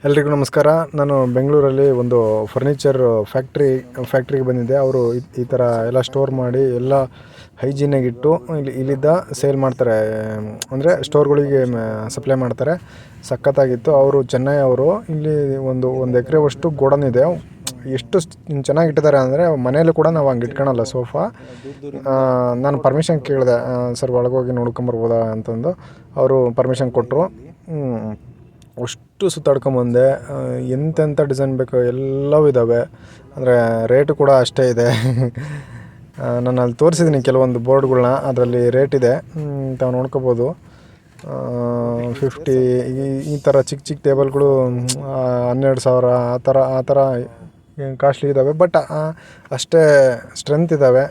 ಎಲ್ರಿಗೂ ನಮಸ್ಕಾರ. ನಾನು ಬೆಂಗಳೂರಲ್ಲಿ ಒಂದು ಫರ್ನಿಚರ್ ಫ್ಯಾಕ್ಟ್ರಿಗೆ ಬಂದಿದ್ದೆ. ಅವರು ಈ ಥರ ಎಲ್ಲ ಸ್ಟೋರ್ ಮಾಡಿ ಎಲ್ಲ ಹೈಜೀನಾಗಿಟ್ಟು ಇಲ್ಲಿದ್ದ ಸೇಲ್ ಮಾಡ್ತಾರೆ, ಅಂದರೆ ಸ್ಟೋರ್ಗಳಿಗೆ ಸಪ್ಲೈ ಮಾಡ್ತಾರೆ. ಸಖತ್ತಾಗಿತ್ತು. ಅವರು ಚೆನ್ನೈ ಅವರು. ಇಲ್ಲಿ ಒಂದು ಎಕರೆವಷ್ಟು ಗೋಡನ್ ಇದೆ. ಎಷ್ಟು ಚೆನ್ನಾಗಿಟ್ಟಿದ್ದಾರೆ ಅಂದರೆ ಮನೆಯಲ್ಲೂ ಕೂಡ ನಾವು ಹಂಗೆ ಇಟ್ಕೊಳಲ್ಲ ಸೋಫಾ. ನಾನು ಪರ್ಮಿಷನ್ ಕೇಳಿದೆ, ಸರ್ ಒಳಗೋಗಿ ನೋಡ್ಕೊಂಬರ್ಬೋದಾ ಅಂತಂದು. ಅವರು ಪರ್ಮಿಷನ್ ಕೊಟ್ಟರು. ಅಷ್ಟು ಸುತ್ತಾಡ್ಕೊಂಬಂದೆ. ಎಂತೆಂಥ ಡಿಸೈನ್ ಬೇಕು ಎಲ್ಲವೂ ಇದ್ದಾವೆ. ಅಂದರೆ ರೇಟು ಕೂಡ ಅಷ್ಟೇ ಇದೆ. ನಾನು ಅಲ್ಲಿ ತೋರಿಸಿದ್ದೀನಿ ಕೆಲವೊಂದು ಬೋರ್ಡ್ಗಳ್ನ, ಅದರಲ್ಲಿ ರೇಟ್ ಇದೆ, ತಾವು ನೋಡ್ಕೋಬೋದು. 50 ಈ ಥರ ಚಿಕ್ಕ ಟೇಬಲ್ಗಳು 12,000 ಆ ಥರ ಕಾಸ್ಟ್ಲಿ ಇದ್ದಾವೆ. ಬಟ್ ಅಷ್ಟೇ ಸ್ಟ್ರೆಂತ್ ಇದ್ದಾವೆ.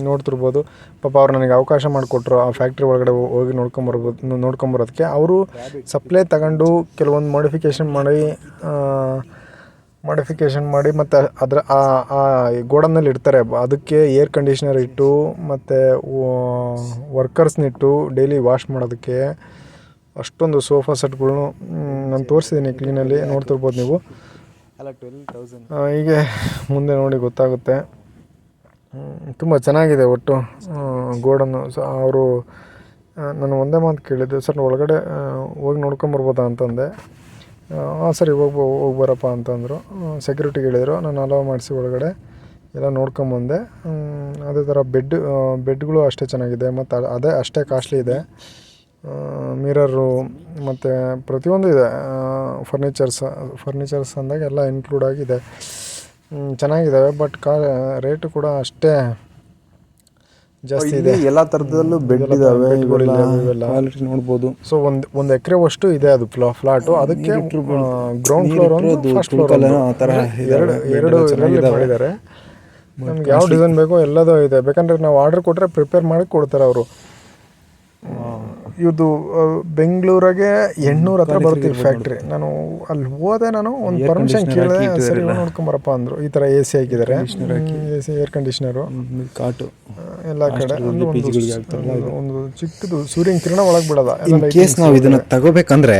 ನೋಡ್ತಿರ್ಬೋದು. ಪಾಪ ಅವ್ರು ನನಗೆ ಅವಕಾಶ ಮಾಡಿಕೊಟ್ರು ಆ ಫ್ಯಾಕ್ಟ್ರಿ ಒಳಗಡೆ ಹೋಗಿ ನೋಡ್ಕೊಂಬರೋದಕ್ಕೆ. ಅವರು ಸಪ್ಲೈ ತಗೊಂಡು ಕೆಲವೊಂದು ಮಾಡಿಫಿಕೇಷನ್ ಮಾಡಿ ಮತ್ತು ಅದರ ಆ ಗೋಡನ್ನಲ್ಲಿ ಇಡ್ತಾರೆ. ಅದಕ್ಕೆ ಏರ್ ಕಂಡೀಷ್ನರ್ ಇಟ್ಟು ಮತ್ತು ವರ್ಕರ್ಸ್ನಿಟ್ಟು ಡೈಲಿ ವಾಶ್ ಮಾಡೋದಕ್ಕೆ ಅಷ್ಟೊಂದು ಸೋಫಾ ಸೆಟ್ಗಳ್ನು ನಾನು ತೋರಿಸಿದ್ದೀನಿ ಕ್ಲೀನಲ್ಲಿ. ನೋಡ್ತಿರ್ಬೋದು ನೀವು. ಹೀಗೆ ಮುಂದೆ ನೋಡಿ ಗೊತ್ತಾಗುತ್ತೆ. ತುಂಬ ಚೆನ್ನಾಗಿದೆ ಒಟ್ಟು ಗೋಡನ್ನು. ಅವರು ನಾನು ಒಂದೇ ಮಾತು ಕೇಳಿದ್ದೆ, ಸರ್ ಒಳಗಡೆ ಹೋಗಿ ನೋಡ್ಕೊಂಬರ್ಬೋದಾ ಅಂತಂದೆ. ಸರಿ ಹೋಗಿ ಬರಪ್ಪ ಅಂತಂದರು. ಸೆಕ್ಯೂರಿಟಿಗೆ ಹೇಳಿದರು. ನಾನು ಅಲೋ ಮಾಡಿಸಿ ಒಳಗಡೆ ಎಲ್ಲ ನೋಡ್ಕೊಂಬಂದೆ. ಅದೇ ಥರ ಬೆಡ್ಗಳು ಅಷ್ಟೇ ಚೆನ್ನಾಗಿದೆ ಮತ್ತು ಅಷ್ಟೇ ಕಾಸ್ಟ್ಲಿ ಇದೆ. ಮಿರರು ಮತ್ತು ಪ್ರತಿಯೊಂದು ಇದೆ. ಫರ್ನಿಚರ್ಸ್ ಅಂದಾಗ ಎಲ್ಲ ಇನ್ಕ್ಲೂಡ್ ಆಗಿದೆ. ಚೆನ್ನಾಗಿದ್ದಾವೆ. ಬಟ್ ರೇಟು ಕೂಡ ಅಷ್ಟೇ ಜಾಸ್ತಿ ಇದೆ. ಎಲ್ಲ ಥರದಲ್ಲೂ ಬೆಡ್ ಇದ್ದಾವೆ, ಇವೆಲ್ಲ ನೋಡ್ಬೋದು. ಸೊ ಒಂದು ಎಕರೆವಷ್ಟು ಇದೆ ಅದು ಫ್ಲಾಟು. ಅದಕ್ಕೆ ಗ್ರೌಂಡ್ ಫ್ಲೋರ್ ಒಂದು, ಫಸ್ಟ್ ಫ್ಲೋರ್ ಎರಡು ಮಾಡಿದ್ದಾರೆ. ನಮ್ಗೆ ಯಾವ ಡಿಸೈನ್ ಬೇಕೋ ಎಲ್ಲದೂ ಇದೆ. ಬೇಕಂದ್ರೆ ನಾವು ಆರ್ಡರ್ ಕೊಟ್ಟರೆ ಪ್ರಿಪೇರ್ ಮಾಡಿ ಕೊಡ್ತಾರೆ ಅವರು. ಇದು ಬೆಂಗಳೂರಾಗೆ 800 ಹತ್ರ ಬರುತ್ತೆ ಫ್ಯಾಕ್ಟ್ರಿ. ನಾನು ಅಲ್ಲಿ ಹೋದೆ. ನಾನು ಒಂದು ಪರ್ಮಿಷನ್ ಕೇಳಿದೆ, ಸರಿ ನೋಡ್ಕೊಂಬರಪ್ಪ ಅಂದರು. ಈ ಥರ AC ಹಾಕಿದ್ದಾರೆ, AC ಏರ್ ಕಂಡೀಷ್ನರು, ಕಾಟು ಎಲ್ಲ ಕಡೆ. ಒಂದು ಚಿಕ್ಕದು ಸೂರ್ಯನ ಕಿರಣ ಒಳಗೆ ಬಿಡೋದ. ಕೇಸ್ ನಾವು ಇದನ್ನ ತಗೋಬೇಕಂದ್ರೆ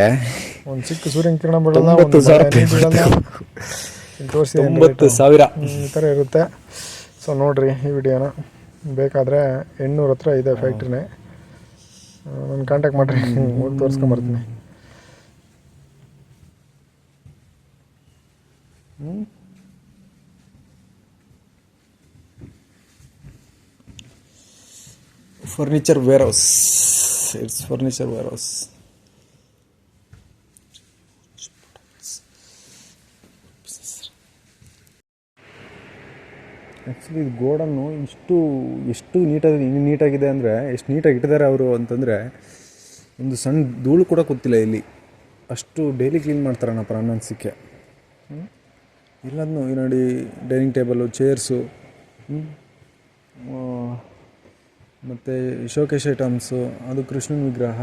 ಒಂದು ಚಿಕ್ಕ ಸೂರ್ಯನ ಕಿರಣ ಬಿಡೋಲ್ಲ, 90,000 ಈ ಥರ ಇರುತ್ತೆ. ಸೊ ನೋಡಿರಿ ಈ ವಿಡಿಯೋನ. ಬೇಕಾದರೆ 800 ಹತ್ರ ಇದೆ ಫ್ಯಾಕ್ಟ್ರಿನೇ. ನಾನು ಕಾಂಟ್ಯಾಕ್ಟ್ ಮಾಡಿರಿ, ಹೋಗಿ ತೋರಿಸ್ಕೊಂಬರ್ತೀನಿ. Furniture warehouse. It's furniture warehouse. Actually ಇದು ಗೋಡನ್ನು ಎಷ್ಟು ನೀಟಾಗಿದೆ ಅಂದರೆ, ಎಷ್ಟು ನೀಟಾಗಿ ಇಟ್ಟಿದ್ದಾರೆ ಅವರು ಅಂತಂದರೆ ಒಂದು ಸಣ್ಣ ಧೂಳು ಕೂಡ ಗೊತ್ತಿಲ್ಲ ಇಲ್ಲಿ. ಅಷ್ಟು ಡೈಲಿ ಕ್ಲೀನ್ ಮಾಡ್ತಾರಣ್ಣಪ್ಪ ನನ್ನ ಅನಿಸಿಕೆ. ಎಲ್ಲದನ್ನೂ ಈ ನೋಡಿ, ಡೈನಿಂಗ್ ಟೇಬಲು, ಚೇರ್ಸು, ಮತ್ತು ಶೋಕೇಶ್ ಐಟಮ್ಸು, ಅದು ಕೃಷ್ಣನ ವಿಗ್ರಹ,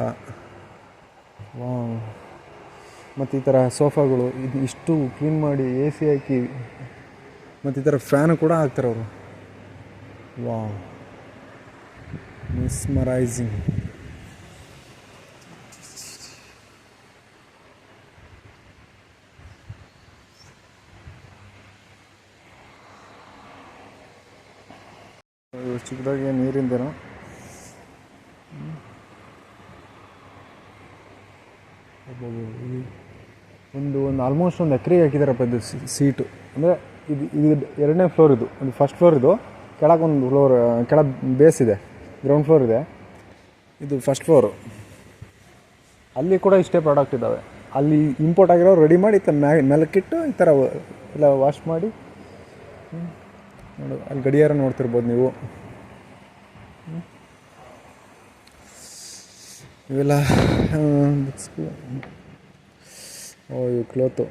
ಮತ್ತು ಈ ಥರ ಸೋಫಾಗಳು ಇಷ್ಟು ಕ್ಲೀನ್ ಮಾಡಿ AC ಹಾಕಿ, ಮತ್ತು ಈ ಥರ ಫ್ಯಾನು ಕೂಡ ಹಾಕ್ತಾರೆ ಅವರು. ಮಿಸ್ಮರೈಸಿಂಗ್. ಚಿಕ್ಕದಾಗಿ ನೀರಿಂದೇನೋ. ಒಂದು ಆಲ್ಮೋಸ್ಟ್ ಒಂದು ಎಕರೆಗೆ ಹಾಕಿದಾರಪ್ಪ ಇದು ಸೀಟು. ಅಂದರೆ ಇದು 2ನೇ ಫ್ಲೋರ್. ಇದು ಫಸ್ಟ್ ಫ್ಲೋರ್. ಇದು ಕೆಳಗೆ ಒಂದು ಫ್ಲೋರ್, ಕೆಳಗೆ ಬೇಸ್ ಇದೆ, ಗ್ರೌಂಡ್ ಫ್ಲೋರ್ ಇದೆ. ಇದು ಫಸ್ಟ್ ಫ್ಲೋರು. ಅಲ್ಲಿ ಕೂಡ ಇಷ್ಟೇ ಪ್ರಾಡಕ್ಟ್ ಇದ್ದಾವೆ. ಅಲ್ಲಿ ಇಂಪೋರ್ಟ್ ಆಗಿರೋ ರೆಡಿ ಮಾಡಿ ಈ ಥರ ಮೆಲಕ್ಕಿಟ್ಟು ಈ ಥರ ಎಲ್ಲ ವಾಶ್ ಮಾಡಿ ನೋಡು. ಅಲ್ಲಿ ಗಡಿಯಾರ ನೋಡ್ತಿರ್ಬೋದು ನೀವು. ಇವೆಲ್ಲ ಇವು ಕ್ಲೋತು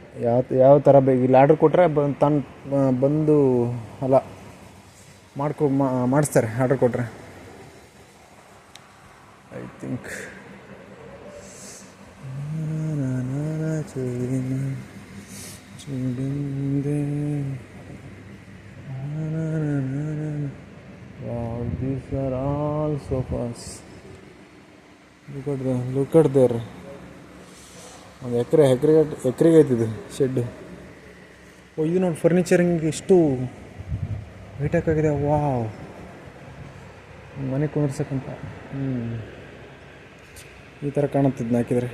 ಯಾವ ಥರ ಬೇಕು ಇಲ್ಲಿ ಆರ್ಡ್ರ್ ಕೊಟ್ಟರೆ ಬಂದು ಅಲ್ಲ ಮಾಡಿಸ್ತಾರೆ ಆರ್ಡ್ರ್ ಕೊಟ್ಟರೆ. I think these are all sofas. Look at there. ಒಂದು ಎಕರೆಗೆ ಐತಿದೆ ಶೆಡ್ಡು. ಓ ಇದು ನೋಡಿ ಫರ್ನಿಚರಿಂಗ್ ಎಷ್ಟು ಹೈಟೆಕ್ಕಾಗಿದೆ. ವಾವ್, ಮನೆ ಕುಂದಿರ್ಸಕ್ಕಂತ ಈ ಥರ ಕಾಣುತ್ತಿದ್ದು ಹಾಕಿದರೆ.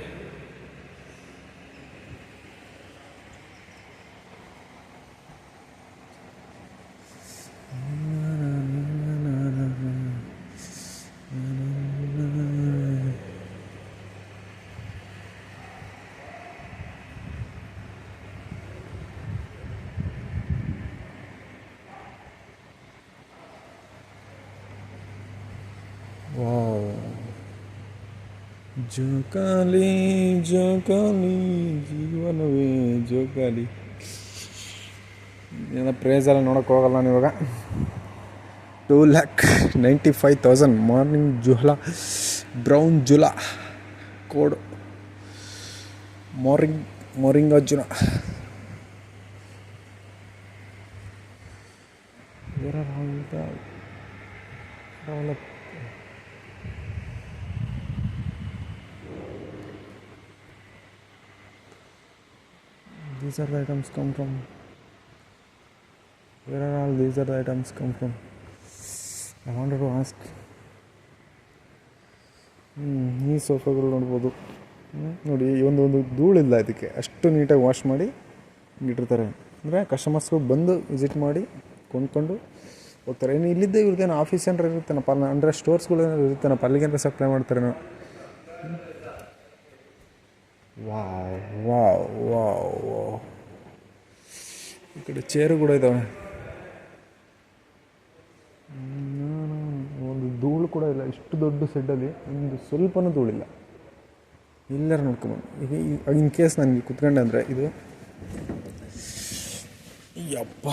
ವಾವ್, ಜೋಕಾಲಿ ಜೋಕಾಲಿ ಜೀವನವೇ ಜೋಕಾಲಿ. ಏನೋ ಪ್ರೈಸ್ ಎಲ್ಲ ನೋಡೋಕೆ ಹೋಗಲ್ಲ ನಾನು ಇವಾಗ. 2,95,000 ಮಾರ್ನಿಂಗ್ ಜುಹ್ಲಾ ಬ್ರೌನ್ ಜುಲಾ ಕೋಡ್ ಮೋರಿಂಗಾ ಜುಲಾ. These are the items come from. Where are all these are the items come from? I wanted to ask. ಈ ಸೋಫಾಗಳು ನೋಡ್ಬೋದು. ನೋಡಿ ಒಂದು ಧೂಳಿಲ್ಲ ಇದಕ್ಕೆ, ಅಷ್ಟು ನೀಟಾಗಿ ವಾಶ್ ಮಾಡಿ ಇಟ್ಟಿರ್ತಾರೆ. ಅಂದರೆ ಕಸ್ಟಮರ್ಸ್ಗಳು ಬಂದು ವಿಸಿಟ್ ಮಾಡಿ ಕೊಂಡ್ಕೊಂಡು ಹೋಗ್ತಾರೆ. ಇನ್ನು ಇಲ್ಲಿದ್ದೇ ಇವ್ರದ್ದೇನು ಆಫೀಸ್ ಏನಾರು ಇರುತ್ತೇನಪ್ಪ, ಅಂದರೆ ಸ್ಟೋರ್ಸ್ಗಳು ಏನಾರು ಇರುತ್ತೇನಪ್ಪ, ಅಲ್ಲಿಗೇನಾರು ಸಪ್ಲೈ ಮಾಡ್ತಾರೇನೋ. Wow wow wow wow. ಈ ಕಡೆ ಚೇರು ಕೂಡ ಇದ್ದಾವೆ. ಒಂದು ಧೂಳು ಕೂಡ ಇಲ್ಲ. ಇಷ್ಟು ದೊಡ್ಡ ಸೆಡ್ಡಲ್ಲಿ ಒಂದು ಸ್ವಲ್ಪನೂ ಧೂಳಿಲ್ಲ. ಎಲ್ಲರೂ ನೋಡ್ಕೊಂಬಂದು ಈಗ ಇನ್ ಕೇಸ್ ನನಗೆ ಕುತ್ಕೊಂಡೆ ಅಂದರೆ ಇದು ಯಪ್ಪ.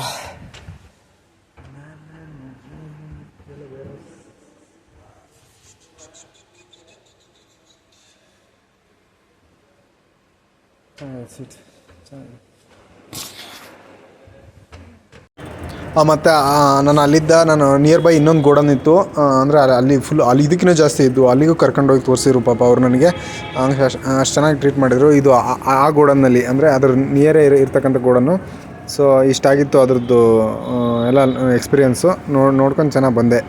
ಮತ್ತು ನಾನು ನಿಯರ್ ಬೈ ಇನ್ನೊಂದು ಗೋಡನ್ ಇತ್ತು. ಅಂದರೆ ಅಲ್ಲಿ ಅಲ್ಲಿ ಇದಕ್ಕಿಂತ ಜಾಸ್ತಿ ಇದ್ದು, ಅಲ್ಲಿಗೂ ಕರ್ಕೊಂಡೋಗಿ ತೋರಿಸಿದ್ರು ಪಾಪ ಅವ್ರು ನನಗೆ. ಅಷ್ಟು ಚೆನ್ನಾಗಿ ಟ್ರೀಟ್ ಮಾಡಿದರು. ಇದು ಆ ಗೋಡನ್ನಲ್ಲಿ, ಅಂದರೆ ಅದ್ರ ನಿಯರೇ ಇರ್ತಕ್ಕಂಥ ಗೋಡನ್ನು. ಸೊ ಇಷ್ಟಾಗಿತ್ತು ಅದ್ರದ್ದು ಎಲ್ಲ ಎಕ್ಸ್ಪೀರಿಯೆನ್ಸು. ನೋಡ್ಕೊಂಡು ಚೆನ್ನಾಗಿ ಬಂದೆ.